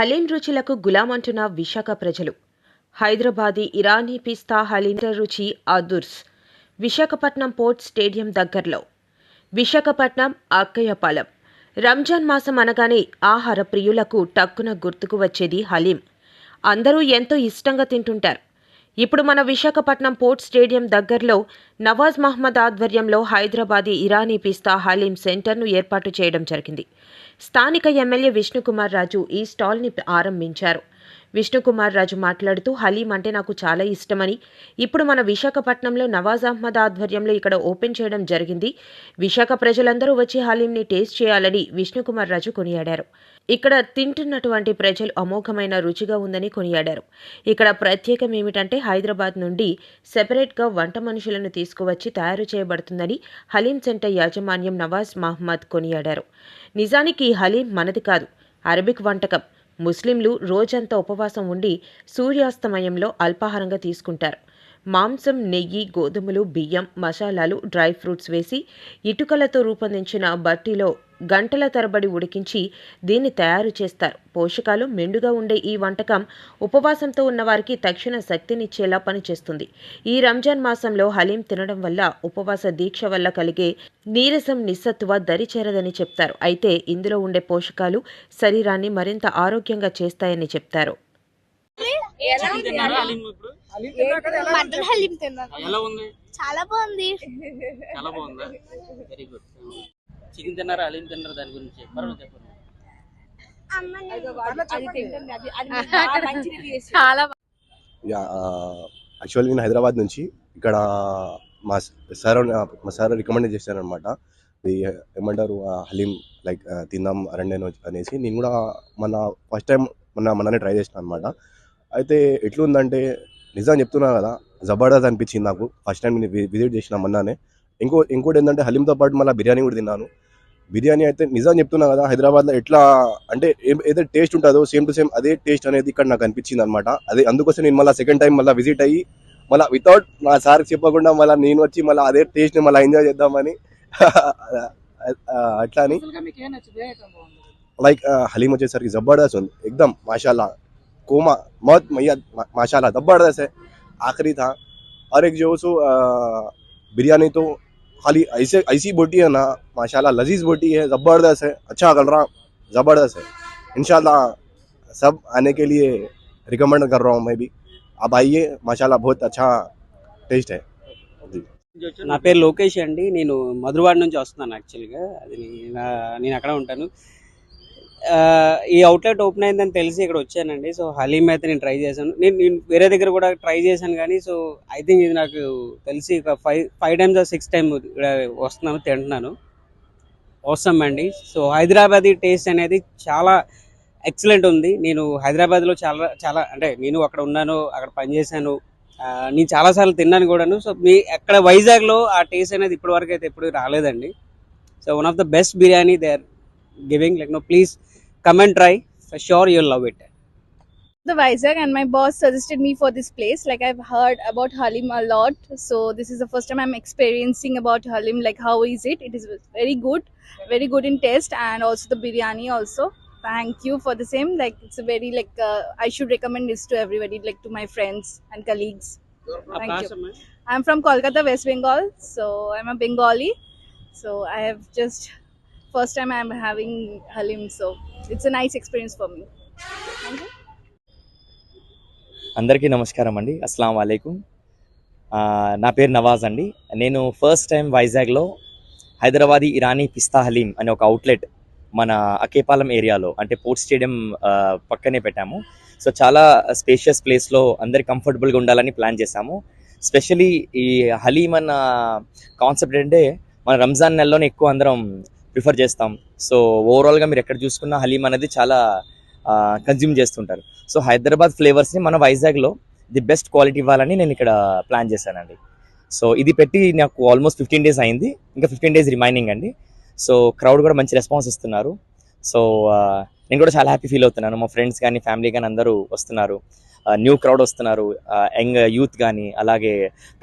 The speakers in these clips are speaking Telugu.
హలీం రుచులకు గులామంటున్న విశాఖ ప్రజలు. హైదరాబాదీ ఇరానీ పిస్తా హలీం రుచి అదుర్స్. విశాఖపట్నం పోర్ట్ స్టేడియం దగ్గరలో. విశాఖపట్నం అక్కయ్యపాలెం. రంజాన్ మాసం అనగానే ఆహార ప్రియులకు టక్కున గుర్తుకు వచ్చేది హలీం. అందరూ ఎంతో ఇష్టంగా తింటుంటారు. ఇప్పుడు మన విశాఖపట్నం పోర్ట్ స్టేడియం దగ్గరలో నవాజ్ మహ్మద్ ఆధ్వర్యంలో హైదరాబాదీ ఇరానీ పిస్తా హలీం సెంటర్ను ఏర్పాటు చేయడం జరిగింది. స్థానిక ఎమ్మెల్యే విష్ణుకుమార్ రాజు ఈ స్టాల్ని ఆరంభించారు. విష్ణుకుమార్ రాజు మాట్లాడుతూ, హలీం అంటే నాకు చాలా ఇష్టమని, ఇప్పుడు మన విశాఖపట్నంలో నవాజ్ అహ్మద్ ఆధ్వర్యంలో ఇక్కడ ఓపెన్ చేయడం జరిగింది. విశాఖ ప్రజలందరూ వచ్చి హలీంని టేస్ట్ చేయాలని విష్ణుకుమార్ రాజు కొనియాడారు. ఇక్కడ తింటున్నటువంటి ప్రజలు అమోఘమైన రుచిగా ఉందని కొనియాడారు. ఇక్కడ ప్రత్యేకం ఏమిటంటే హైదరాబాద్ నుండి సెపరేట్గా వంట మనుషులను తీసుకువచ్చి తయారు చేయబడుతుందని హలీం సెంటర్ యాజమాన్యం నవాజ్ మహ్మద్ కొనియాడారు. నిజానికి ఈ హలీం మనది కాదు, అరబిక్ వంటకం. ముస్లింలు రోజంతా ఉపవాసం ఉండి సూర్యాస్తమయంలో అల్పాహారంగా తీసుకుంటారు. మాంసం, నెయ్యి, గోధుమలు, బియ్యం, మసాలాలు, డ్రై ఫ్రూట్స్ వేసి ఇటుకలతో రూపొందించిన బట్టిలో గంటల తరబడి ఉడికించి దీన్ని తయారు చేస్తారు. పోషకాలు మెండుగా ఉండే ఈ వంటకం ఉపవాసంతో ఉన్నవారికి తక్షణ శక్తినిచ్చేలా పనిచేస్తుంది. ఈ రంజాన్ మాసంలో హలీం తినడం వల్ల ఉపవాస దీక్ష వల్ల కలిగే నీరసం, నిస్సత్తువ దరిచేరదని చెప్తారు. అయితే ఇందులో ఉండే పోషకాలు శరీరాన్ని మరింత ఆరోగ్యంగా చేస్తాయని చెప్తారు. చాలా బాగుంది. Very good. చికెన్ తిన్నారా, హలీం తిన్నారా? దాని గురించి చెప్పండి. యాక్చువల్లీ నేను హైదరాబాద్ నుంచి ఇక్కడ మా సార్ రికమెండ్ చేశారనమాట. ఇది ఏమంటారు, హలీం లైక్ తిందాం రండి అనేసి నేను కూడా ఫస్ట్ టైం మొన్ననే ట్రై చేసిన అనమాట. అయితే ఎట్లుందంటే నిజం చెప్తున్నా కదా, జబర్దస్త్ అనిపించింది నాకు. ఫస్ట్ టైం నేను విజిట్ చేసిన మొన్ననే. ఇంకోటి ఏంటంటే హలీంతో పాటు మళ్ళీ బిర్యానీ కూడా తిన్నాను. బిర్యానీ అయితే నిజం చెప్తున్నా కదా, హైదరాబాద్లో ఎట్లా అంటే ఏదైతే టేస్ట్ ఉంటుందో సేమ్ టు సేమ్ అదే టేస్ట్ అనేది ఇక్కడ నాకు అనిపించింది అనమాట. అదే అందుకోసం నేను మళ్ళీ సెకండ్ టైం మళ్ళీ విజిట్ అయ్యి మళ్ళీ వితౌట్ నా సార్కి చెప్పకుండా మళ్ళీ నేను వచ్చి మళ్ళీ అదే టేస్ట్ని మళ్ళీ ఎంజాయ్ చేద్దామని అట్లా అని. లైక్ హలీం వచ్చేసరికి జబర్దస్త్ ఉంది, ఎక్దమ్ माशाल्लाह कोमा मौत मैया माशाल्लाह जबरदस्त है. आखिरी था. और एक जो सो बिरयानी तो खाली ऐसी बोटी है ना, माशाल्लाह लजीज बोटी है, ज़बरदस्त है, अच्छा कलरा ज़बरदस्त है. इंशाल्लाह सब आने के लिए रिकमेंड कर रहा हूँ मैं भी. आप आइए, माशाल्लाह बहुत अच्छा टेस्ट है. నా పేరు లోకేష్ అండి. నేను మధురవాడ నుంచి వస్తున్నాను. యాక్చువల్గా అది నేను అక్కడ ఉంటాను. ఈ అవుట్లెట్ ఓపెన్ అయిందని తెలిసి ఇక్కడ వచ్చానండి. సో హలీం అయితే నేను ట్రై చేశాను. నేను వేరే దగ్గర కూడా ట్రై చేశాను కానీ సో ఐ థింక్ ఇది నాకు తెలిసి ఒక ఫైవ్ టైమ్స్ 6 టైమ్ వస్తున్నాను, తింటున్నాను. అవసరం అండి. సో హైదరాబాదీ టేస్ట్ అనేది చాలా ఎక్సలెంట్ ఉంది. నేను హైదరాబాద్లో చాలా అంటే నేను అక్కడ ఉన్నాను, అక్కడ పనిచేశాను, నేను చాలాసార్లు తిన్నాను కూడాను. సో అక్కడ వైజాగ్లో ఆ టేస్ట్ అనేది ఇప్పటివరకు అయితే ఎప్పుడు రాలేదండి. So one of the best biryani they are giving. Like no, please come and try, for sure you'll love it. The Vizag, and my boss suggested me for this place. Like, I've heard about Halim a lot, so this is the first time I'm experiencing about Halim. Like, how is it? It is very good in taste, and also the biryani also. Thank you for the same. Like, it's a very I should recommend this to everybody, like to my friends and colleagues. Thank you. I'm from Kolkata, West Bengal, so I'm a Bengali. So I have just first time I'm having Halim, so it's a nice experience for me. Thank you. అందరికీ నమస్కారం అండి, అస్సలాము అలైకుం. నా పేరు నవాజ్ అండి. నేను ఫస్ట్ టైం వైజాగ్లో హైదరాబాదీ ఇరానీ పిస్తా హలీం అనే ఒక అవుట్లెట్ మన అకేపాలెం ఏరియాలో అంటే పోర్ట్ స్టేడియం పక్కనే పెట్టాము. సో చాలా స్పేషియస్ ప్లేస్లో అందరికి కంఫర్టబుల్గా ఉండాలని ప్లాన్ చేశాము. స్పెషలీ ఈ హలీం అన్న కాన్సెప్ట్ అంటే మన రంజాన్ నెలలోనే ఎక్కువ అందరం ప్రిఫర్ చేస్తాం. సో ఓవరాల్గా మీరు ఎక్కడ చూసుకున్నా హలీం అనేది చాలా కన్జ్యూమ్ చేస్తుంటారు. సో హైదరాబాద్ ఫ్లేవర్స్ని మన వైజాగ్లో ది బెస్ట్ క్వాలిటీ ఇవ్వాలని నేను ఇక్కడ ప్లాన్ చేశానండి. సో ఇది పెట్టి నాకు ఆల్మోస్ట్ 15 days అయింది, ఇంకా 15 days రిమైనింగ్ అండి. సో క్రౌడ్ కూడా మంచి రెస్పాన్స్ ఇస్తున్నారు. సో నేను కూడా చాలా హ్యాపీ ఫీల్ అవుతున్నాను. మా ఫ్రెండ్స్ కానీ ఫ్యామిలీ కానీ అందరూ వస్తున్నారు, న్యూ క్రౌడ్ వస్తున్నారు, యంగ్ యూత్ కానీ అలాగే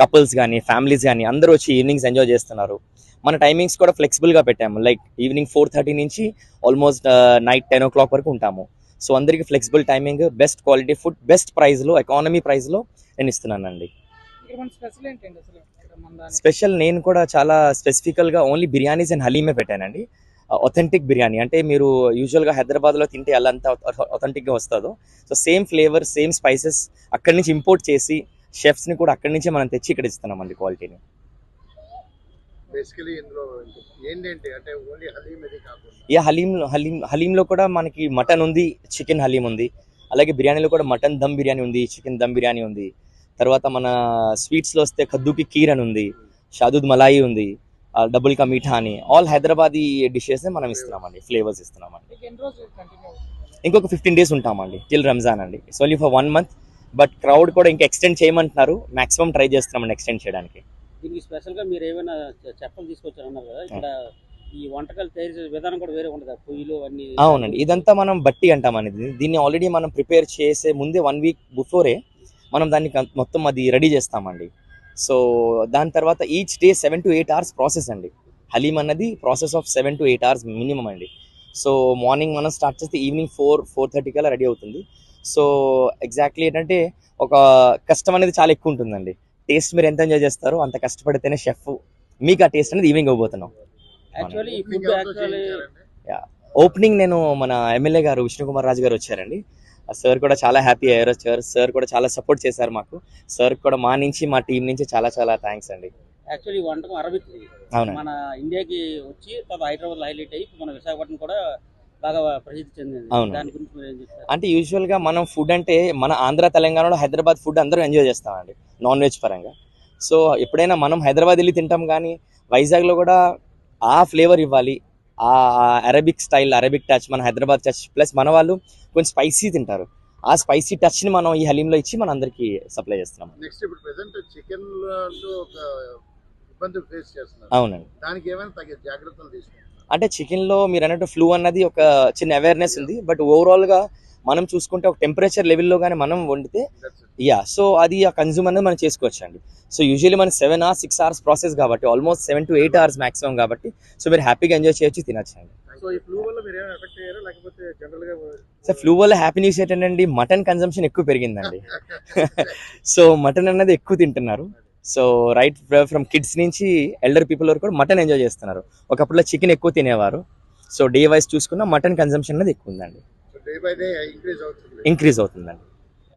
కపుల్స్ కానీ ఫ్యామిలీస్ కానీ అందరూ వచ్చి ఈవినింగ్స్ ఎంజాయ్ చేస్తున్నారు. మన టైమింగ్స్ కూడా ఫ్లెక్సిబుల్గా పెట్టాము. లైక్ ఈవినింగ్ 4:30 నుంచి ఆల్మోస్ట్ నైట్ 10 o'clock వరకు ఉంటాము. సో అందరికీ flexible timing, best quality food, best ప్రైస్లో, ఎకానమీ ప్రైస్లో నేను ఇస్తున్నానండి. స్పెషల్ నేను కూడా చాలా స్పెసిఫికల్గా ఓన్లీ బిర్యానీస్ అండ్ హలీమే పెట్టానండి. ఒథెంటిక్ బిర్యానీ అంటే మీరు యూజువల్గా హైదరాబాద్లో తింటే ఎలా అంతా ఒథెంటిక్గా వస్తుందో, so same flavour, same spices అక్కడి నుంచి ఇంపోర్ట్ చేసి షెఫ్స్ని కూడా అక్కడి నుంచే మనం తెచ్చి ఇక్కడ ఇస్తున్నామండి క్వాలిటీని. బేసికలీ ఇందులో ఏంటంటే అంటే ఓన్లీ హలీం ఇది కాకుండా యా, హలీంలో కూడా మనకి మటన్ ఉంది, చికెన్ హలీం ఉంది. అలాగే బిర్యానీలో కూడా మటన్ దమ్ బిర్యానీ ఉంది, చికెన్ దమ్ బిర్యానీ ఉంది. తర్వాత మన స్వీట్స్లో వస్తే కద్దుకి కీర్ అని ఉంది, షాదూద్ మలాయి ఉంది, డబుల్ కా మీఠా అని, ఆల్ హైదరాబాదీ డిషెస్ మనం ఇస్తున్నామండి, ఫ్లేవర్స్ ఇస్తున్నామండి. ఇంకొక 15 days ఉంటామండి, టిల్ రంజాన్ అండి. It's only for 1 month, but crowd కూడా ఇంకా ఎక్స్టెండ్ చేయమంటున్నారు. మాక్సిమం ట్రై చేస్తున్నామండి ఎక్స్టెండ్ చేయడానికి. దీనికి స్పెషల్గా మీరు ఏమైనా చెప్పలు తీసుకొచ్చారన్నారు కదా, ఇక్కడ ఈ వంటకాలు తయారు చేసే విధానం కూడా వేరే ఉంటుంది, పొయ్యిలు అన్ని. అవునండి, ఇదంతా మనం బట్టి అంటామండి. దీన్ని ఆల్రెడీ మనం ప్రిపేర్ చేసే ముందే 1 week బిఫోరే మనం దాన్ని మొత్తం అది రెడీ చేస్తామండి. సో దాని తర్వాత each day 7 to 8 hours process అండి. హలీం అన్నది process of 7 to 8 hours minimum అండి. సో మార్నింగ్ మనం స్టార్ట్ చేస్తే ఈవినింగ్ 4-4:30 కల్లా రెడీ అవుతుంది. సో ఎగ్జాక్ట్లీ ఏంటంటే ఒక కష్టం అనేది చాలా ఎక్కువ ఉంటుందండి. టేస్ట్ మీరు ఎంత ఎంజాయ్ చేస్తారో అంత కష్టపడితేనే షెఫ్ మీకు ఆ టేస్ట్ అనేది ఈవినింగ్ ఇవ్వబోతున్నాం. యాక్చువల్లీ ఈ ఫుడ్ యాక్చువల్లీ ఓపెనింగ్ నేను మన ఎమ్మెల్యే గారు విష్ణుకుమార్ రాజు గారు వచ్చారండి. సార్ కూడా చాలా హ్యాపీ అయ్యారు. సార్ కూడా చాలా సపోర్ట్ చేశారు మాకు. సార్ కూడా మా నుంచి, మా టీం నుంచి చాలా చాలా థ్యాంక్స్ అండి. యాక్చువల్లీ వంటకం అరబిక్ అవునండి, మన ఇండియాకి వచ్చి తర్వాత హైదరాబాద్ హైలైట్ అయ్యి మన విశాఖపట్నం కూడా బాగా ప్రసిద్ధి చెందింది. అవును. దాని గురించి మీరు ఏం చెప్తారు? అంటే యూజువల్గా మనం ఫుడ్ అంటే మన ఆంధ్ర తెలంగాణలో హైదరాబాద్ ఫుడ్ అందరూ ఎంజాయ్ చేస్తామండి నాన్ వెజ్ పరంగా. సో ఎప్పుడైనా మనం హైదరాబాద్ వెళ్ళి తింటాం, కానీ వైజాగ్లో కూడా ఆ ఫ్లేవర్ ఇవ్వాలి, ఆ అరబిక్ స్టైల్, అరబిక్ టచ్, మన హైదరాబాద్ టచ్, ప్లస్ మన వాళ్ళు కొంచెం స్పైసీ తింటారు, ఆ స్పైసీ టచ్ని మనం ఈ హలీంలో ఇచ్చి మన అందరికీ సప్లై చేస్తున్నాం. నెక్స్ట్ ఇప్పుడు ప్రెసెంట్ చికెన్ లో ఒక ఇబ్బంది ఫేస్ చేస్తున్నారు, అవునండి, దానికి ఏమైనా తగిన జాగ్రత్తలు తీసుకుంటారు? అంటే చికెన్లో మీరు అన్నట్టు ఫ్లూ అన్నది ఒక చిన్న అవేర్నెస్ ఉంది, బట్ ఓవరాల్గా మనం చూసుకుంటే ఒక టెంపరేచర్ లెవెల్లో కానీ మనం వండితే సో అది ఆ కన్జ్యూమ్ అనేది మనం చేసుకోవచ్చు అండి. సో యూజువల్లీ మనం 7 hours 6 hours ప్రాసెస్ కాబట్టి ఆల్మోస్ట్ 7 to 8 hours మాక్సిమం కాబట్టి, సో మీరు హ్యాపీగా ఎంజాయ్ చేయొచ్చు, తినచ్చు అండి. సో ఈ ఫ్లూ వల్ల మీరు ఏమైనా ఎఫెక్ట్ అయ్యారా లేకపోతే జనరల్ గా? సో ఫ్లూ వల్ల హ్యాపీ న్యూస్ ఏంటంటే మటన్ కన్జంప్షన్ ఎక్కువ పెరిగిందండి. సో మటన్ అనేది ఎక్కువ తింటున్నారు. సో రైట్ ఫ్రమ్ కిడ్స్ నుంచి ఎల్డర్ పీపుల్ వరకు కూడా మటన్ ఎంజాయ్ చేస్తున్నారు. ఒకప్పుడు చికెన్ ఎక్కువ తినేవారు. సో డే వైజ్ చూసుకున్న మటన్ కన్జంప్షన్ అనేది ఎక్కువ ఉందండి, డే బై డే ఇంక్రీజ్ అవుతుంది. ఇంక్రీజ్ అవుతుందండి.